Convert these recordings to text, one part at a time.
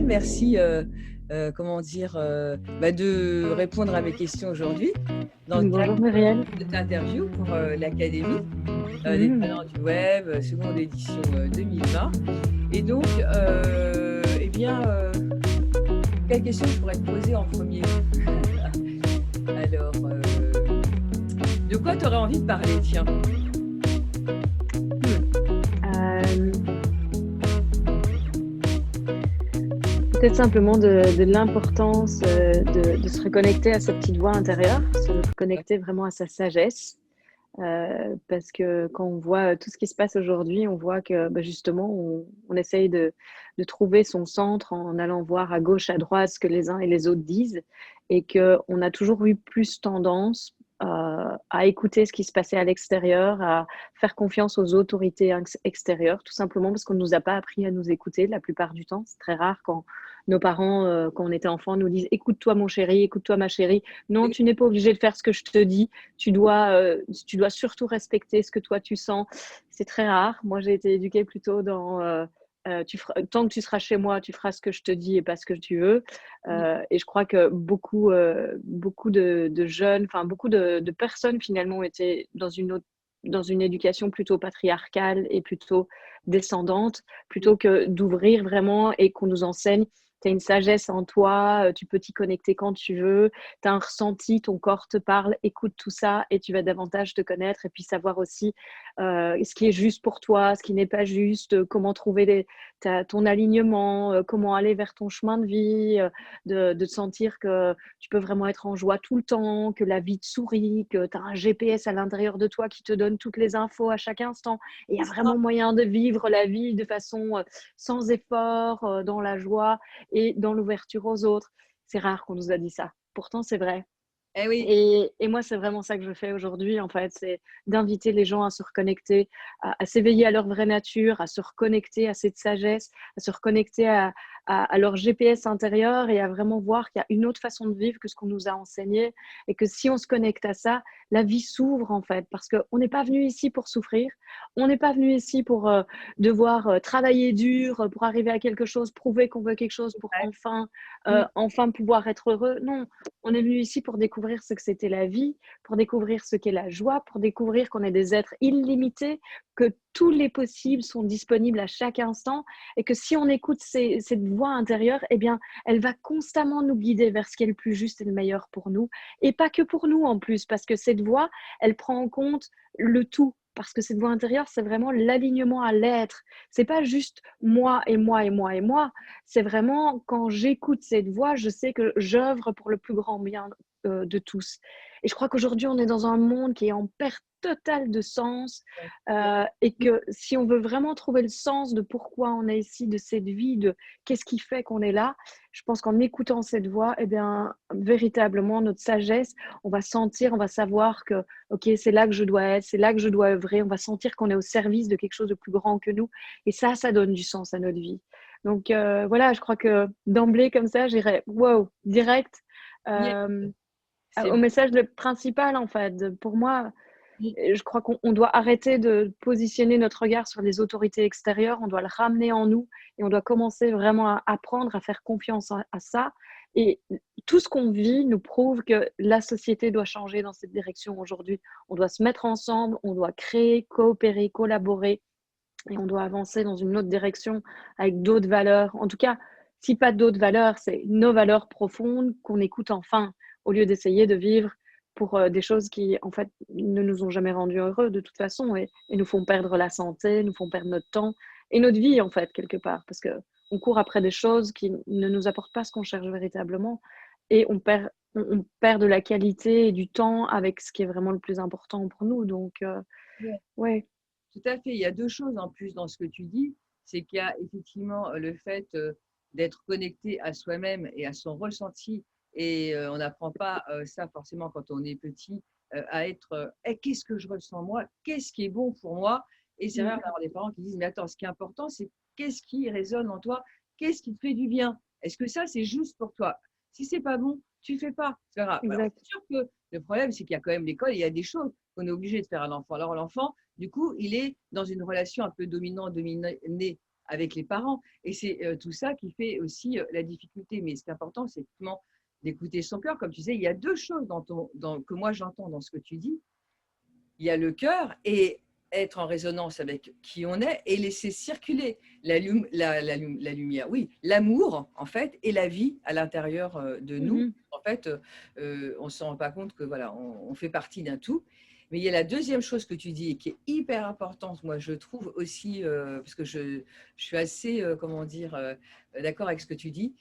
Muriel, merci de répondre à mes questions aujourd'hui dans le cadre Bonjour Muriel. de cette interview pour l'Académie des Mm. talents du web, seconde édition 2020. Et donc, quelle question je pourrais te poser en premier? Alors, de quoi tu aurais envie de parler, tiens? Euh, Peut-être simplement de l'importance de se reconnecter à sa petite voix intérieure, se reconnecter vraiment à sa sagesse. Parce que quand on voit tout ce qui se passe aujourd'hui, on voit que justement, on essaye de trouver son centre en allant voir à gauche, à droite ce que les uns et les autres disent, et qu'on a toujours eu plus tendance à écouter ce qui se passait à l'extérieur, à faire confiance aux autorités extérieures, tout simplement parce qu'on ne nous a pas appris à nous écouter la plupart du temps. C'est très rare quand nos parents, quand on était enfant, nous disent « écoute-toi mon chéri, écoute-toi ma chérie, non, tu n'es pas obligé de faire ce que je te dis, tu dois surtout respecter ce que toi tu sens. » C'est très rare. Moi, j'ai été éduquée plutôt dans tant que tu seras chez moi, tu feras ce que je te dis et pas ce que tu veux. Et je crois que beaucoup de jeunes, enfin beaucoup de personnes finalement ont été dans une éducation plutôt patriarcale et plutôt descendante, plutôt que d'ouvrir vraiment et qu'on nous enseigne. Tu as une sagesse en toi, tu peux t'y connecter quand tu veux, tu as un ressenti, ton corps te parle, écoute tout ça et tu vas davantage te connaître et puis savoir aussi ce qui est juste pour toi, ce qui n'est pas juste, comment trouver ton alignement, comment aller vers ton chemin de vie, de te sentir que tu peux vraiment être en joie tout le temps, que la vie te sourit, que tu as un GPS à l'intérieur de toi qui te donne toutes les infos à chaque instant. Et il y a vraiment moyen de vivre la vie de façon sans effort, dans la joie et dans l'ouverture aux autres. C'est rare qu'on nous a dit ça. Pourtant, c'est vrai. Eh oui. Et moi, c'est vraiment ça que je fais aujourd'hui, en fait, c'est d'inviter les gens à se reconnecter, à s'éveiller à leur vraie nature, à se reconnecter à cette sagesse, à se reconnecter à leur GPS intérieur et à vraiment voir qu'il y a une autre façon de vivre que ce qu'on nous a enseigné et que si on se connecte à ça, la vie s'ouvre, en fait, parce qu'on n'est pas venu ici pour souffrir, on n'est pas venu ici pour devoir travailler dur pour arriver à quelque chose, prouver qu'on veut quelque chose pour enfin pouvoir être heureux. Non, on est venu ici pour découvrir ce que c'était la vie, pour découvrir ce qu'est la joie, pour découvrir qu'on est des êtres illimités, que tous les possibles sont disponibles à chaque instant et que si on écoute cette voix intérieure, eh bien, elle va constamment nous guider vers ce qui est le plus juste et le meilleur pour nous. Et pas que pour nous en plus, parce que cette voix, elle prend en compte le tout. Parce que cette voix intérieure, c'est vraiment l'alignement à l'être. C'est pas juste moi et moi et moi et moi. C'est vraiment quand j'écoute cette voix, je sais que j'œuvre pour le plus grand bien de tous. Et je crois qu'aujourd'hui, on est dans un monde qui est en perte totale de sens et que si on veut vraiment trouver le sens de pourquoi on est ici, de cette vie, de qu'est-ce qui fait qu'on est là, je pense qu'en écoutant cette voix, eh bien, véritablement, notre sagesse, on va sentir, on va savoir que, ok, c'est là que je dois être, c'est là que je dois œuvrer, on va sentir qu'on est au service de quelque chose de plus grand que nous. Et ça donne du sens à notre vie. Donc voilà, je crois que d'emblée comme ça, j'irais wow, direct Yes. euh, C'est au message principal en fait. Pour moi, bon. je crois qu'on doit arrêter de positionner notre regard sur les autorités extérieures, on doit le ramener en nous et on doit commencer vraiment à apprendre à faire confiance à ça. Et tout ce qu'on vit nous prouve que la société doit changer dans cette direction aujourd'hui. On doit se mettre ensemble, on doit créer, coopérer, collaborer et on doit avancer dans une autre direction avec d'autres valeurs. En tout cas, si pas d'autres valeurs, c'est nos valeurs profondes qu'on écoute enfin, au lieu d'essayer de vivre pour des choses qui, en fait, ne nous ont jamais rendus heureux de toute façon et nous font perdre la santé, nous font perdre notre temps et notre vie, en fait, quelque part. Parce qu'on court après des choses qui ne nous apportent pas ce qu'on cherche véritablement et on perd de la qualité et du temps avec ce qui est vraiment le plus important pour nous. Donc, Ouais. ouais. Tout à fait. Il y a deux choses en plus dans ce que tu dis. C'est qu'il y a effectivement le fait d'être connecté à soi-même et à son ressenti. Et on n'apprend pas ça forcément quand on est petit, à être Eh, qu'est-ce que je ressens moi? Qu'est-ce qui est bon pour moi? Et c'est rare d'avoir des parents qui disent mais attends, ce qui est important, c'est qu'est-ce qui résonne en toi? Qu'est-ce qui te fait du bien? Est-ce que ça, c'est juste pour toi? Si c'est pas bon, tu fais pas. C'est pas grave. Alors, Exact. c'est sûr que le problème, c'est qu'il y a quand même l'école et il y a des choses qu'on est obligé de faire à l'enfant. Alors, l'enfant, du coup, il est dans une relation un peu dominant-dominé avec les parents. Et c'est tout ça qui fait aussi la difficulté. Mais ce qui est important, c'est effectivement d'écouter son cœur. Comme tu disais, il y a deux choses que moi j'entends dans ce que tu dis. Il y a le cœur et être en résonance avec qui on est et laisser circuler la lumière, oui, l'amour en fait et la vie à l'intérieur de nous. Mhm. En fait, on ne se rend pas compte que voilà, on fait partie d'un tout. Mais il y a la deuxième chose que tu dis et qui est hyper importante, moi je trouve aussi, parce que je suis assez, comment dire, d'accord avec ce que tu dis,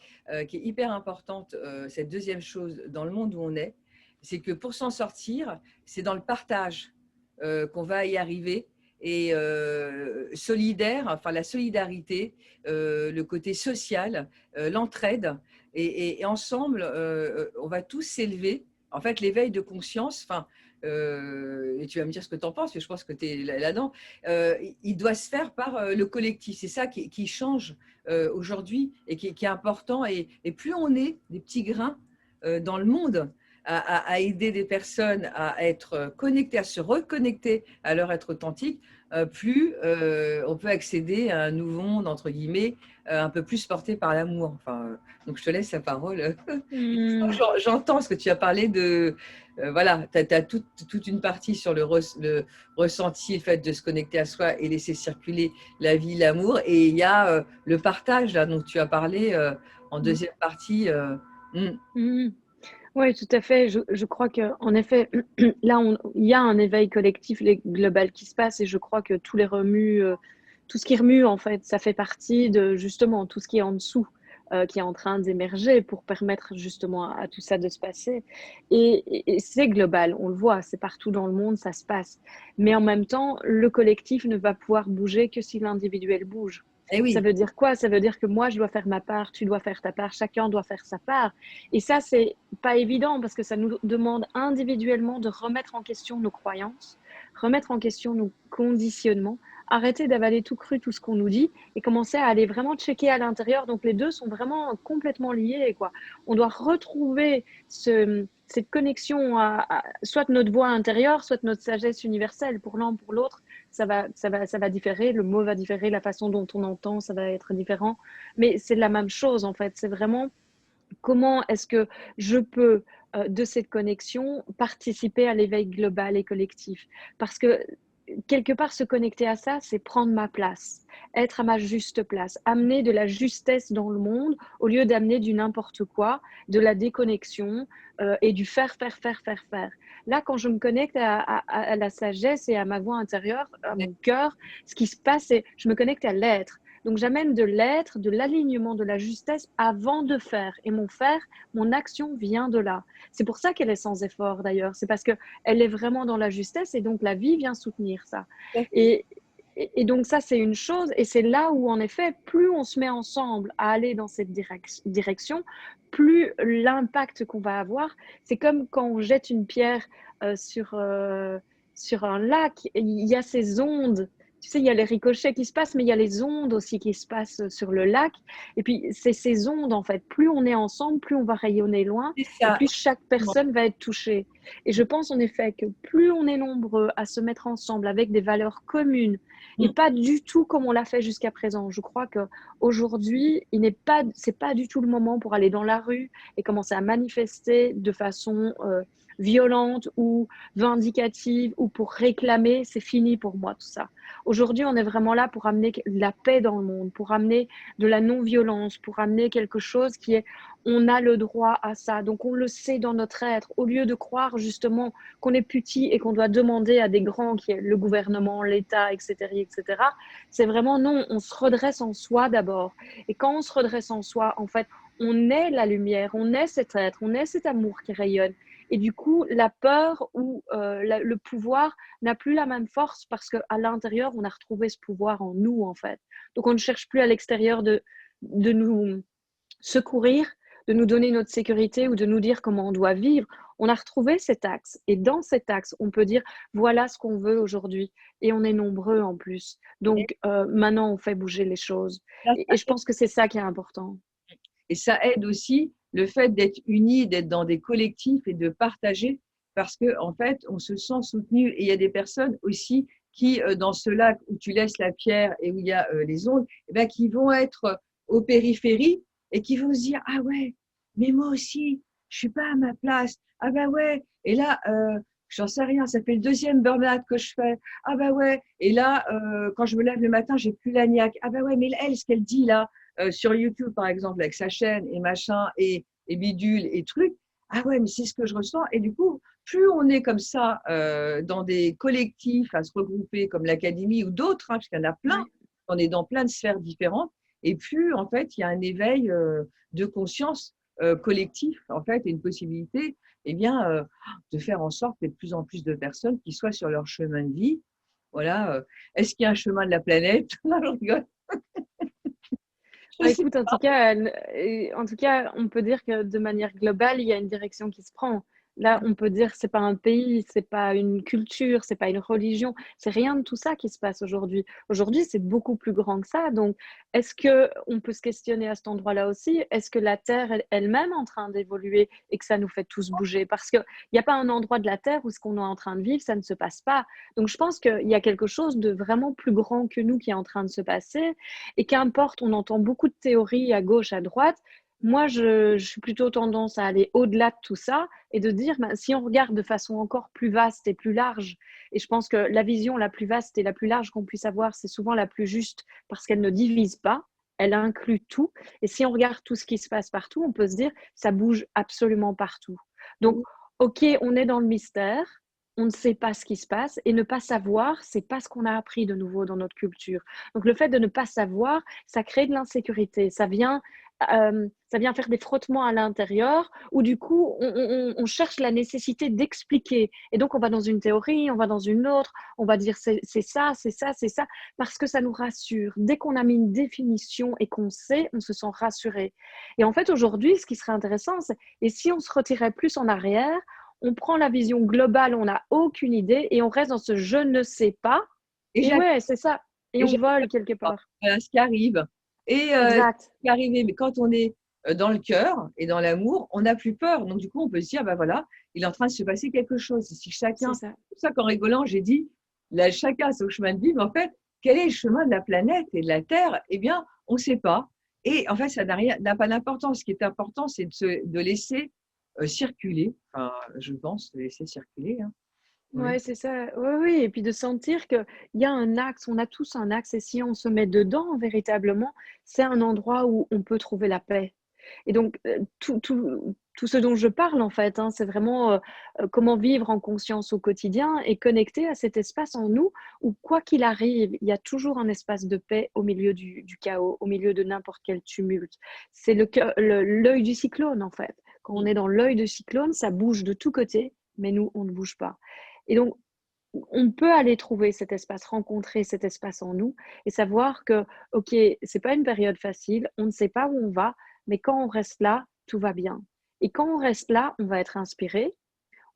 qui est hyper importante, cette deuxième chose dans le monde où on est, c'est que pour s'en sortir, c'est dans le partage qu'on va y arriver et solidaire, enfin la solidarité, le côté social, l'entraide et ensemble, on va tous s'élever. En fait, l'éveil de conscience, enfin, et tu vas me dire ce que tu en penses, mais je pense que tu es là-dedans, il doit se faire par le collectif. C'est ça qui change aujourd'hui et qui est important. Et plus on est des petits grains dans le monde, à aider des personnes à être connectées, à se reconnecter à leur être authentique, plus on peut accéder à un nouveau monde, entre guillemets, un peu plus porté par l'amour. Enfin, donc je te laisse la parole. Mhm. J'entends ce que tu as parlé de. Voilà, tu as toute une partie sur le ressenti, le fait de se connecter à soi et laisser circuler la vie, l'amour. Et il y a le partage, là, dont tu as parlé en deuxième partie. Mm. Mhm. Oui, tout à fait. Je crois qu'en effet, là, il y a un éveil collectif global qui se passe et je crois que tous les remues, tout ce qui remue, en fait, ça fait partie de justement tout ce qui est en dessous, qui est en train d'émerger pour permettre justement à tout ça de se passer. Et c'est global, on le voit, c'est partout dans le monde, ça se passe. Mais en même temps, le collectif ne va pouvoir bouger que si l'individuel bouge. Eh Ça oui, veut dire quoi? Ça veut dire que moi, je dois faire ma part, tu dois faire ta part, chacun doit faire sa part. Et ça, c'est pas évident parce que ça nous demande individuellement de remettre en question nos croyances, remettre en question nos conditionnements, arrêter d'avaler tout cru tout ce qu'on nous dit et commencer à aller vraiment checker à l'intérieur. Donc les deux sont vraiment complètement liés, quoi. On doit retrouver cette connexion à soit notre voix intérieure, soit notre sagesse universelle. Pour l'un, pour l'autre, ça va différer. Le mot va différer, la façon dont on entend, ça va être différent. Mais c'est la même chose en fait. C'est vraiment comment est-ce que je peux, de cette connexion, participer à l'éveil global et collectif? Parce que quelque part, se connecter à ça, c'est prendre ma place, être à ma juste place, amener de la justesse dans le monde au lieu d'amener du n'importe quoi, de la déconnexion et du faire, faire, faire, faire, faire. Là, quand je me connecte à la sagesse et à ma voix intérieure, à mon cœur, ce qui se passe, c'est je me connecte à l'être. Donc j'amène de l'être, de l'alignement, de la justesse avant de faire. Et mon faire, mon action vient de là. C'est pour ça qu'elle est sans effort d'ailleurs. C'est parce qu'elle est vraiment dans la justesse et donc la vie vient soutenir ça. Et, et donc ça, c'est une chose. Et c'est là où, en effet, plus on se met ensemble à aller dans cette direction, plus l'impact qu'on va avoir, c'est comme quand on jette une pierre sur un lac, il y a ces ondes. Tu sais, il y a les ricochets qui se passent, mais il y a les ondes aussi qui se passent sur le lac. Et puis, c'est ces ondes, en fait. Plus on est ensemble, plus on va rayonner loin c'est et ça. plus chaque personne va être touchée. Et je pense en effet que plus on est nombreux à se mettre ensemble avec des valeurs communes et Mm. pas du tout comme on l'a fait jusqu'à présent. Je crois que aujourd'hui, c'est pas du tout le moment pour aller dans la rue et commencer à manifester de façon violente ou vindicative ou pour réclamer. C'est fini pour moi tout ça. Aujourd'hui, on est vraiment là pour amener la paix dans le monde, pour amener de la non-violence, pour amener quelque chose qui est on a le droit à ça. Donc on le sait dans notre être. Au lieu de croire justement qu'on est petit et qu'on doit demander à des grands, qui est le gouvernement, l'État, etc., etc., c'est vraiment non, on se redresse en soi d'abord. Et quand on se redresse en soi, en fait, on est la lumière, on est cet être, on est cet amour qui rayonne. Et du coup, la peur ou le pouvoir n'a plus la même force parce qu'à l'intérieur, on a retrouvé ce pouvoir en nous, en fait. Donc, on ne cherche plus à l'extérieur de nous secourir, de nous donner notre sécurité ou de nous dire comment on doit vivre. On a retrouvé cet axe. Et dans cet axe, on peut dire, voilà ce qu'on veut aujourd'hui. Et on est nombreux en plus. Donc, maintenant, on fait bouger les choses. Et je pense que c'est ça qui est important. Et ça aide aussi le fait d'être unis, d'être dans des collectifs et de partager parce que en fait, on se sent soutenu. Et il y a des personnes aussi qui, dans ce lac où tu laisses la pierre et où il y a les ondes, eh ben, qui vont être aux périphéries et qui vont se dire, ah ouais, mais moi aussi, je suis pas à ma place. Ah ben ouais, et là, j'en sais rien, ça fait le deuxième burn-out que je fais. Ah ben ouais, et là, quand je me lève le matin, j'ai plus la niaque. Ah ben ouais, mais elle, ce qu'elle dit là, sur YouTube par exemple, avec sa chaîne et machin, et bidule et trucs, ah ouais, mais c'est ce que je ressens. Et du coup, plus on est comme ça dans des collectifs à se regrouper comme l'académie ou d'autres, hein, parce qu'il y en a plein, Ouais. on est dans plein de sphères différentes, et plus en fait il y a un éveil de conscience collectif en fait, et une possibilité, eh bien, de faire en sorte qu'il y ait de plus en plus de personnes qui soient sur leur chemin de vie. Voilà. Est-ce qu'il y a un chemin de la planète? Je rigole. Je Bah, sais écoute, en tout cas, on peut dire que de manière globale, il y a une direction qui se prend. Là, on peut dire c'est pas un pays, c'est pas une culture, c'est pas une religion, c'est rien de tout ça qui se passe aujourd'hui. Aujourd'hui, c'est beaucoup plus grand que ça. Donc, est-ce que on peut se questionner à cet endroit-là aussi? Est-ce que la Terre elle-même est en train d'évoluer et que ça nous fait tous bouger? Parce qu'il n'y a pas un endroit de la Terre où ce qu'on est en train de vivre, ça ne se passe pas. Donc, je pense qu'il y a quelque chose de vraiment plus grand que nous qui est en train de se passer. Et qu'importe, on entend beaucoup de théories à gauche, à droite. Moi, je suis plutôt tendance à aller au-delà de tout ça et de dire, ben, si on regarde de façon encore plus vaste et plus large, et je pense que la vision la plus vaste et la plus large qu'on puisse avoir, c'est souvent la plus juste parce qu'elle ne divise pas, elle inclut tout. Et si on regarde tout ce qui se passe partout, on peut se dire, ça bouge absolument partout. Donc, ok, on est dans le mystère, on ne sait pas ce qui se passe et ne pas savoir, c'est pas ce qu'on a appris de nouveau dans notre culture. Donc le fait de ne pas savoir, ça crée de l'insécurité, ça vient faire des frottements à l'intérieur où du coup on cherche la nécessité d'expliquer et donc on va dans une théorie, on va dans une autre, on va dire c'est ça, c'est ça, c'est ça, parce que ça nous rassure. Dès qu'on a mis une définition et qu'on sait, on se sent rassuré. Et en fait aujourd'hui, ce qui serait intéressant, c'est et si on se retirait plus en arrière, on prend la vision globale, on n'a aucune idée et on reste dans ce je ne sais pas. Et Et ouais, c'est ça. Et et on j'accepte vole quelque pas. part. Voilà ce qui arrive. Et ce Exact. qui est arrivé, mais quand on est dans le cœur et dans l'amour, on n'a plus peur. Donc, du coup, on peut se dire, ben voilà, il est en train de se passer quelque chose. Si C'est chacun, ça. c'est pour ça qu'en rigolant, j'ai dit, là, chacun a son chemin de vie, mais en fait, quel est le chemin de la planète et de la Terre? Eh bien, on ne sait pas. Et en fait, ça n'a pas d'importance. Ce qui est important, c'est de laisser circuler. Enfin, je pense, de laisser circuler. Hein. Oui. Ouais, c'est ça. Oui, oui. Et puis de sentir qu'il y a un axe, on a tous un axe. Et si on se met dedans, véritablement, c'est un endroit où on peut trouver la paix. Et donc, tout ce dont je parle, en fait, hein, c'est vraiment comment vivre en conscience au quotidien et connecter à cet espace en nous où, quoi qu'il arrive, il y a toujours un espace de paix au milieu du chaos, au milieu de n'importe quel tumulte. C'est l'œil du cyclone, en fait. Quand on est dans l'œil du cyclone, ça bouge de tous côtés, mais nous, on ne bouge pas. Et donc, on peut aller trouver cet espace, rencontrer cet espace en nous et savoir que, OK, c'est pas une période facile, on ne sait pas où on va, mais quand on reste là, tout va bien. Et quand on reste là, on va être inspiré,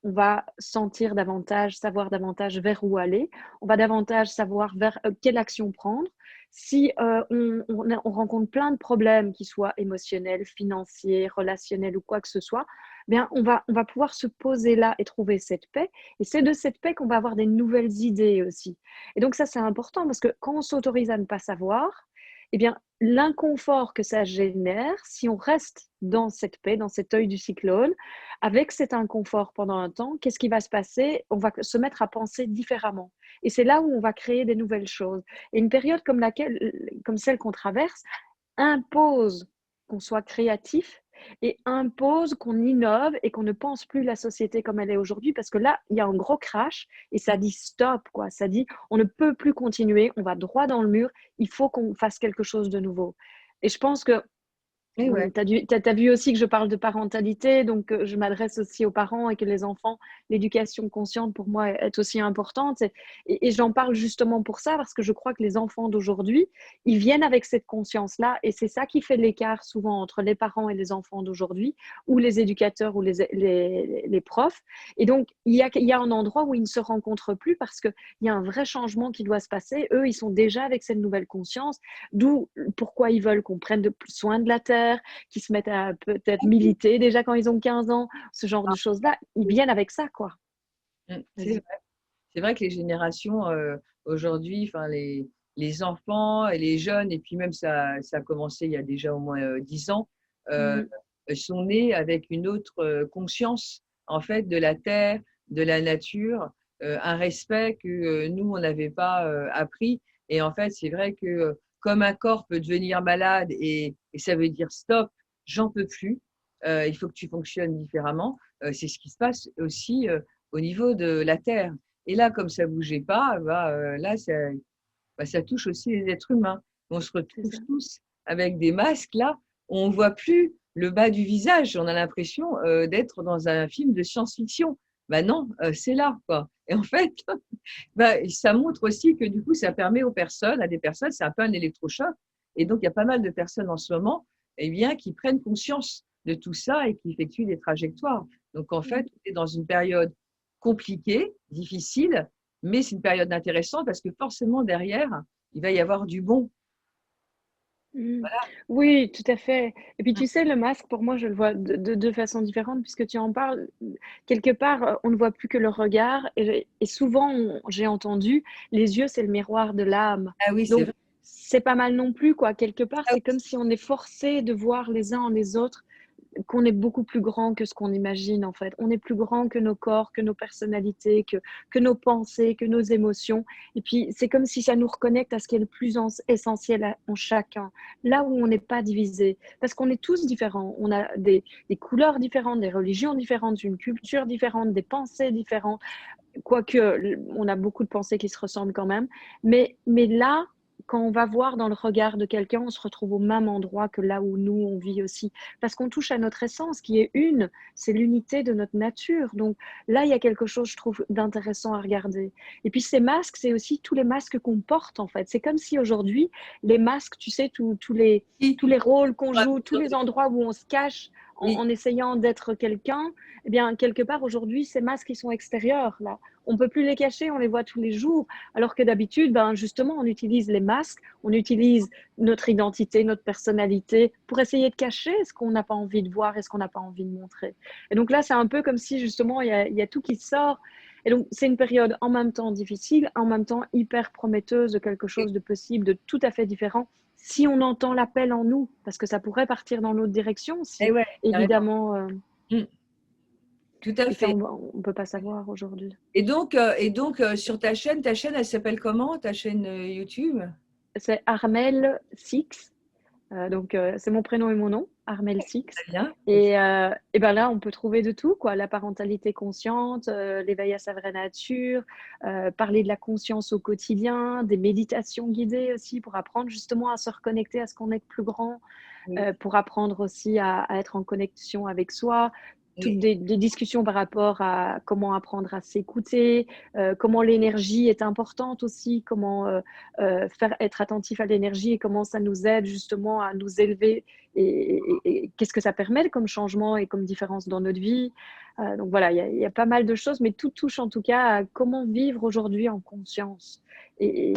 on va sentir davantage, savoir davantage vers où aller, on va davantage savoir vers quelle action prendre. Si on rencontre plein de problèmes, qui soient émotionnels, financiers, relationnels ou quoi que ce soit, bien, on va pouvoir se poser là et trouver cette paix. Et c'est de cette paix qu'on va avoir des nouvelles idées aussi. Et donc ça, c'est important parce que quand on s'autorise à ne pas savoir, eh bien, l'inconfort que ça génère, si on reste dans cette paix, dans cet œil du cyclone, avec cet inconfort pendant un temps, qu'est-ce qui va se passer? On va se mettre à penser différemment. Et c'est là où on va créer des nouvelles choses. Et une période comme celle qu'on traverse impose qu'on soit créatif et impose qu'on innove et qu'on ne pense plus la société comme elle est aujourd'hui parce que là, il y a un gros crash et ça dit stop, quoi. Ça dit on ne peut plus continuer, on va droit dans le mur, il faut qu'on fasse quelque chose de nouveau. Et je pense que Et ouais. t'as vu aussi que je parle de parentalité, donc je m'adresse aussi aux parents et que les enfants, l'éducation consciente pour moi est aussi importante. Et j'en parle justement pour ça, parce que je crois que les enfants d'aujourd'hui, ils viennent avec cette conscience-là et c'est ça qui fait l'écart souvent entre les parents et les enfants d'aujourd'hui, ou les éducateurs ou les profs. Et donc, il y a un endroit où ils ne se rencontrent plus parce qu'il y a un vrai changement qui doit se passer. Eux, ils sont déjà avec cette nouvelle conscience, d'où pourquoi ils veulent qu'on prenne soin de la terre, qui se mettent à peut-être militer déjà quand ils ont 15 ans, ce genre de choses-là, ils viennent avec ça, quoi. Mm. Vas-y. C'est vrai que les générations aujourd'hui, enfin, les enfants et les jeunes, et puis même ça a commencé il y a déjà au moins 10 ans, euh, Mhm. sont nés avec une autre conscience, en fait, de la terre, de la nature, un respect que nous, on n'avait pas appris. Et en fait, c'est vrai que comme un corps peut devenir malade et ça veut dire stop, j'en peux plus, il faut que tu fonctionnes différemment. C'est ce qui se passe aussi au niveau de la terre. Et là, comme ça bougeait pas, là, ça touche aussi les êtres humains. On se C'est retrouve ça. tous avec des masques là, on ne voit plus le bas du visage. On a l'impression d'être dans un film de science-fiction. Ben non, c'est là, quoi. Et en fait, ça montre aussi que du coup, ça permet aux personnes, à des personnes, c'est un peu un électrochoc. Et donc, il y a pas mal de personnes en ce moment, eh bien, qui prennent conscience de tout ça et qui effectuent des trajectoires. Donc, en fait, Mhm. on est dans une période compliquée, difficile, mais c'est une période intéressante parce que forcément, derrière, il va y avoir du bon. Mhm. Oui, tout à fait. Et puis tu sais, le masque, pour moi, je le vois de deux façons différentes, puisque tu en parles. Quelque part, on ne voit plus que le regard, et souvent, j'ai entendu, les yeux, c'est le miroir de l'âme. Ah oui, c'est Donc, vrai. c'est pas mal non plus, quoi. Quelque part, Ah c'est oui, comme si on est forcé de voir les uns en les autres qu'on est beaucoup plus grand que ce qu'on imagine, en fait. On est plus grand que nos corps, que nos personnalités, que nos pensées, que nos émotions. Et puis, c'est comme si ça nous reconnecte à ce qui est le plus essentiel en chacun, là où on n'est pas divisé. Parce qu'on est tous différents. On a des couleurs différentes, des religions différentes, une culture différente, des pensées différentes. Quoique, on a beaucoup de pensées qui se ressemblent quand même. Mais là, quand on va voir dans le regard de quelqu'un, on se retrouve au même endroit que là où nous, on vit aussi. Parce qu'on touche à notre essence, qui est une, c'est l'unité de notre nature. Donc là, il y a quelque chose, je trouve, d'intéressant à regarder. Et puis ces masques, c'est aussi tous les masques qu'on porte, en fait. C'est comme si aujourd'hui, les masques, tu sais, oui, tous les rôles qu'on oui, joue, tous les endroits où on se cache oui, en essayant d'être quelqu'un, eh bien, quelque part, aujourd'hui, ces masques, ils sont extérieurs, là. On ne peut plus les cacher, on les voit tous les jours. Alors que d'habitude, ben, justement, on utilise les masques, on utilise notre identité, notre personnalité pour essayer de cacher ce qu'on n'a pas envie de voir et ce qu'on n'a pas envie de montrer. Et donc là, c'est un peu comme si justement, il y a tout qui sort. Et donc, c'est une période en même temps difficile, en même temps hyper prometteuse de quelque chose de possible, de tout à fait différent. Si on entend l'appel en nous, parce que ça pourrait partir dans l'autre direction, eh si ouais, carrément. évidemment, Mm, tout à et ça, fait. on ne peut pas savoir aujourd'hui. Et donc sur ta chaîne, elle s'appelle comment, ta chaîne YouTube? C'est Armel Six. Donc, c'est mon prénom et mon nom, Armel Six. Très bien. Et ben là, on peut trouver de tout, quoi. La parentalité consciente, l'éveil à sa vraie nature, parler de la conscience au quotidien, des méditations guidées aussi pour apprendre justement à se reconnecter à ce qu'on est de plus grand, Oui, pour apprendre aussi à être en connexion avec soi. Toutes oui, des discussions par rapport à comment apprendre à s'écouter, comment l'énergie est importante aussi, comment faire être attentif à l'énergie et comment ça nous aide justement à nous élever et qu'est-ce que ça permet comme changement et comme différence dans notre vie. Donc voilà, il y a pas mal de choses, mais tout touche en tout cas à comment vivre aujourd'hui en conscience. Et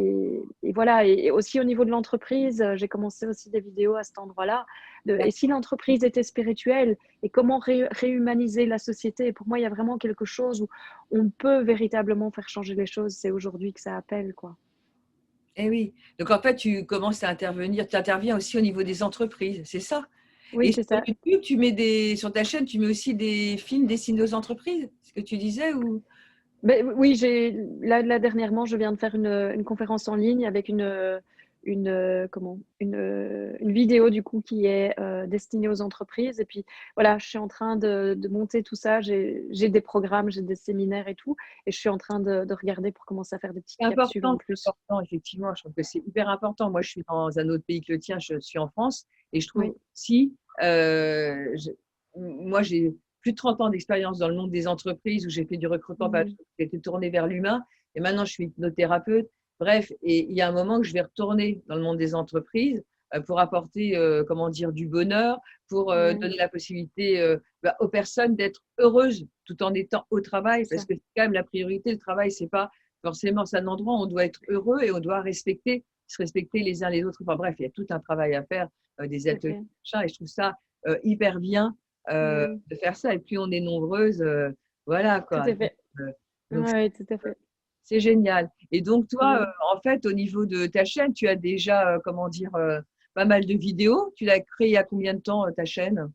voilà, et aussi au niveau de l'entreprise, j'ai commencé aussi des vidéos à cet endroit-là. Et si l'entreprise était spirituelle, et comment réhumaniser la société? Et pour moi, il y a vraiment quelque chose où on peut véritablement faire changer les choses. C'est aujourd'hui que ça appelle, quoi. eh oui. Donc en fait, tu commences à intervenir, tu interviens aussi au niveau des entreprises, c'est ça? Oui, Et c'est sur ça. YouTube, sur ta chaîne, tu mets aussi des films destinés aux entreprises, ce que tu disais ou? Ben, oui, là, dernièrement, je viens de faire une conférence en ligne avec une vidéo du coup qui est destinée aux entreprises. Et puis voilà, je suis en train de monter tout ça. J'ai des programmes, j'ai des séminaires et tout. Et je suis en train de regarder pour commencer à faire des petites capsules en C'est plus. important, effectivement. Je trouve que c'est hyper important. Moi, je suis dans un autre pays que le tien, je suis en France, et je trouve Oui. aussi, euh, je- moi, j'ai plus de 30 ans d'expérience dans le monde des entreprises où j'ai fait du recrutement, Mhm. j'ai été tournée vers l'humain, et maintenant je suis hypnothérapeute. Bref, et il y a un moment que je vais retourner dans le monde des entreprises pour apporter, comment dire, du bonheur, pour Ouais, donner la possibilité aux personnes d'être heureuses tout en étant au travail, c'est parce ça. que c'est quand même la priorité. Le travail, c'est pas forcément, c'est un endroit où on doit être heureux et on doit se respecter les uns les autres. Enfin bref, il y a tout un travail à faire, des Tout à ateliers, fait. machin, et je trouve ça hyper bien Oui, de faire ça. Et plus on est nombreuses, voilà tout quoi. à fait. Euh, donc, Ouais, tout à fait. C'est génial. Et donc, toi, Mm. en fait, au niveau de ta chaîne, tu as déjà, comment dire, pas mal de vidéos. Tu l'as créée il y a combien de temps, ta chaîne?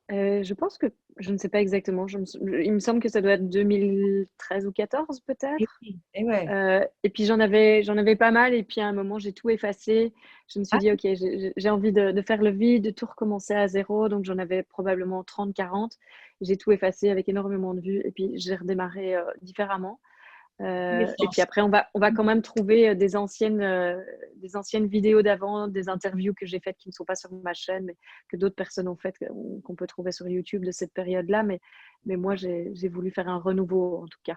Je pense que je ne sais pas exactement, il me semble que ça doit être 2013 ou 14 Et peut-être? oui, et ouais. Et puis j'en avais pas mal et puis à un moment j'ai tout effacé. Je me suis Ah, dit: «OK, j'ai envie de faire le vide, de tout recommencer à zéro», donc j'en avais probablement 30, 40. J'ai tout effacé avec énormément de vues et puis j'ai redémarré, différemment. Et puis l'essence. après on va quand même trouver, des anciennes vidéos d'avant, des interviews que j'ai faites qui ne sont pas sur ma chaîne, mais que d'autres personnes ont faites, qu'on peut trouver sur YouTube de cette période-là. Mais moi j'ai voulu faire un renouveau en tout cas.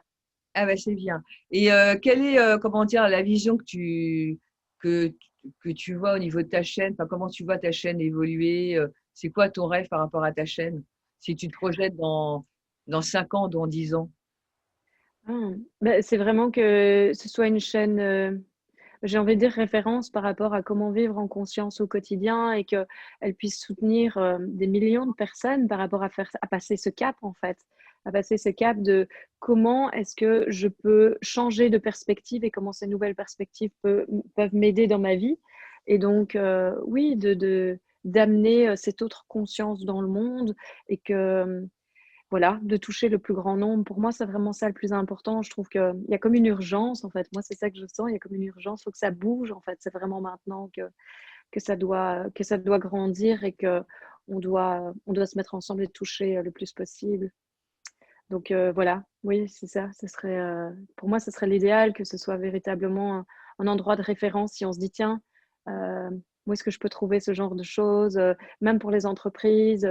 Ah bah, c'est bien. Et quelle est, comment dire, la vision que, que tu vois au niveau de ta chaîne? Enfin, comment tu vois ta chaîne évoluer? C'est quoi ton rêve par rapport à ta chaîne? Si tu te projettes dans 5 ans, dans 10 ans. Ah, bah, c'est vraiment que ce soit une chaîne, j'ai envie de dire référence par rapport à comment vivre en conscience au quotidien et qu'elle puisse soutenir, des millions de personnes par rapport à passer ce cap en fait. À passer ce cap de comment est-ce que je peux changer de perspective et comment ces nouvelles perspectives peuvent m'aider dans ma vie et donc oui, d'amener, cette autre conscience dans le monde et que, voilà, de toucher le plus grand nombre. Pour moi, c'est vraiment ça le plus important. Je trouve qu'il y a comme une urgence, en fait. Moi, c'est ça que je sens. Il y a comme une urgence. Il faut que ça bouge, en fait. C'est vraiment maintenant que ça doit grandir et qu'on doit se mettre ensemble et toucher le plus possible. Donc, voilà. Oui, c'est ça. Pour moi, ce serait l'idéal que ce soit véritablement un endroit de référence si on se dit, tiens, euh, où est-ce que je peux trouver ce genre de choses, même pour les entreprises.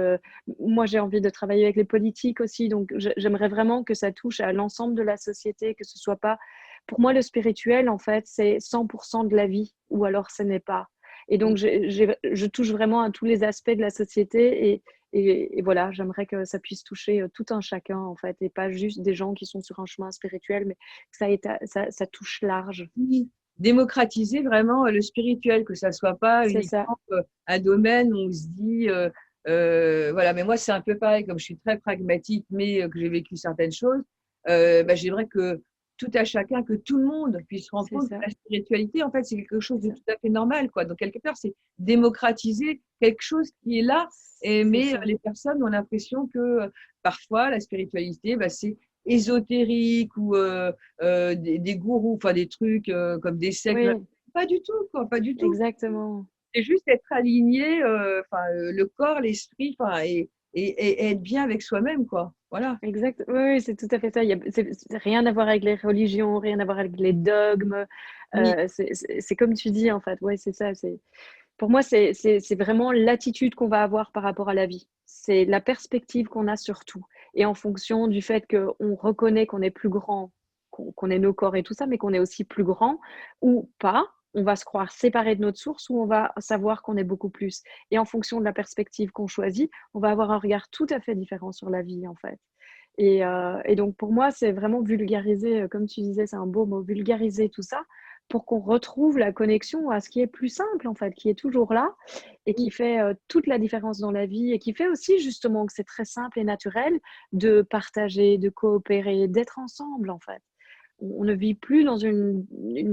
Moi, j'ai envie de travailler avec les politiques aussi, donc j'aimerais vraiment que ça touche à l'ensemble de la société, que ce soit pas. Pour moi, le spirituel, en fait, c'est 100% de la vie, ou alors ce n'est pas. Et donc, je touche vraiment à tous les aspects de la société et voilà, j'aimerais que ça puisse toucher tout un chacun, en fait, et pas juste des gens qui sont sur un chemin spirituel, mais que ça touche large. Oui, démocratiser vraiment le spirituel, que ça soit pas C'est ça, uniquement un domaine où on se dit, voilà, mais moi c'est un peu pareil, comme je suis très pragmatique, mais que j'ai vécu certaines choses, bah, j'aimerais que tout à chacun, que tout le monde puisse se rendre c'est compte que ça, la spiritualité, en fait, c'est quelque chose c'est de ça, tout à fait normal, quoi. Donc, quelque part, c'est démocratiser quelque chose qui est là, c'est mais ça. les personnes ont l'impression que parfois, la spiritualité, bah, c'est ésotérique ou des gourous, enfin des trucs comme des sectes. Oui, Pas du tout, quoi, pas du tout. exactement. C'est juste être aligné, enfin, le corps, l'esprit, enfin, et être bien avec soi-même, quoi. Voilà. Exact. Oui, oui, c'est tout à fait ça. C'est rien à voir avec les religions, rien à voir avec les dogmes. Oui, C'est comme tu dis, en fait. Ouais, c'est ça. Pour moi, c'est vraiment l'attitude qu'on va avoir par rapport à la vie. C'est la perspective qu'on a sur tout. Et en fonction du fait qu'on reconnaît qu'on est plus grand, qu'on est nos corps et tout ça, mais qu'on est aussi plus grand ou pas, on va se croire séparé de notre source ou on va savoir qu'on est beaucoup plus. Et en fonction de la perspective qu'on choisit, on va avoir un regard tout à fait différent sur la vie, en fait. Et donc, pour moi, c'est vraiment vulgariser, comme tu disais, c'est un beau mot, vulgariser tout ça pour qu'on retrouve la connexion à ce qui est plus simple, en fait, qui est toujours là et qui oui, fait toute la différence dans la vie et qui fait aussi justement que c'est très simple et naturel de partager, de coopérer, d'être ensemble, en fait. On ne vit plus dans une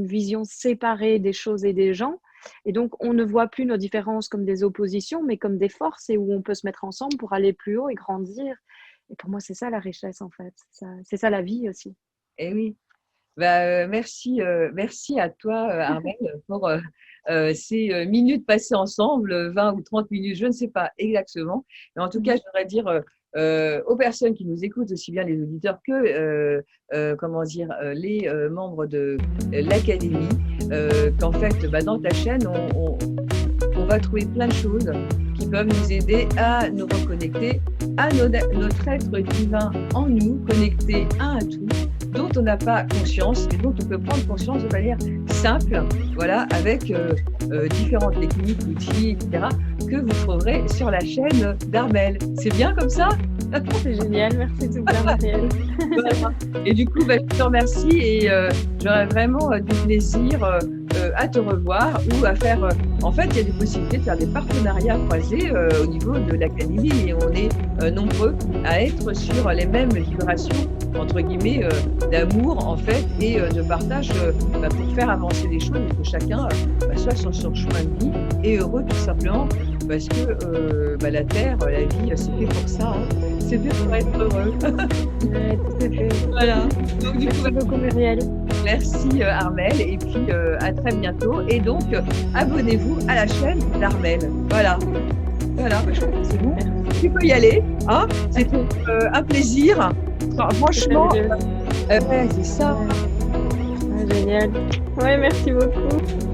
vision séparée des choses et des gens. Et donc, on ne voit plus nos différences comme des oppositions, mais comme des forces et où on peut se mettre ensemble pour aller plus haut et grandir. Et pour moi, c'est ça la richesse, en fait. C'est ça la vie aussi. et oui. Bah, merci, merci à toi, Armel, pour ces minutes passées ensemble, 20 ou 30 minutes, je ne sais pas exactement. Mais en tout cas, je voudrais dire aux personnes qui nous écoutent, aussi bien les auditeurs que comment dire, les membres de l'académie, qu'en fait, bah, dans ta chaîne, on va trouver plein de choses qui peuvent nous aider à nous reconnecter à notre être divin en nous, connecté à un tout dont on n'a pas conscience et dont on peut prendre conscience de manière simple, voilà, avec différentes techniques, outils, etc., que vous trouverez sur la chaîne d'Armel. C'est bien comme ça? C'est génial, merci tout bien, Marielle. Voilà. Et du coup, bah, je te remercie et j'aurais vraiment du plaisir à te revoir ou à faire. En fait, il y a des possibilités de faire des partenariats croisés au niveau de l'académie et on est nombreux à être sur les mêmes vibrations, entre guillemets, d'amour en fait et de partage pour faire avancer les choses et que chacun soit sur son chemin de vie et heureux tout simplement parce que la terre, la vie, c'est fait pour ça. Hein. C'est fait pour être heureux. Ouais, tout à fait. Voilà. Donc, du coup, Merci beaucoup, Muriel. merci Armelle et puis à très bientôt. Et donc, abonnez-vous à la chaîne d'Armelle. Voilà. Voilà, je crois que c'est bon. Tu peux y aller. Hein, c'était un plaisir. Franchement, Fabuleux. ouais, c'est ça. Ouais, génial. Ouais, merci beaucoup.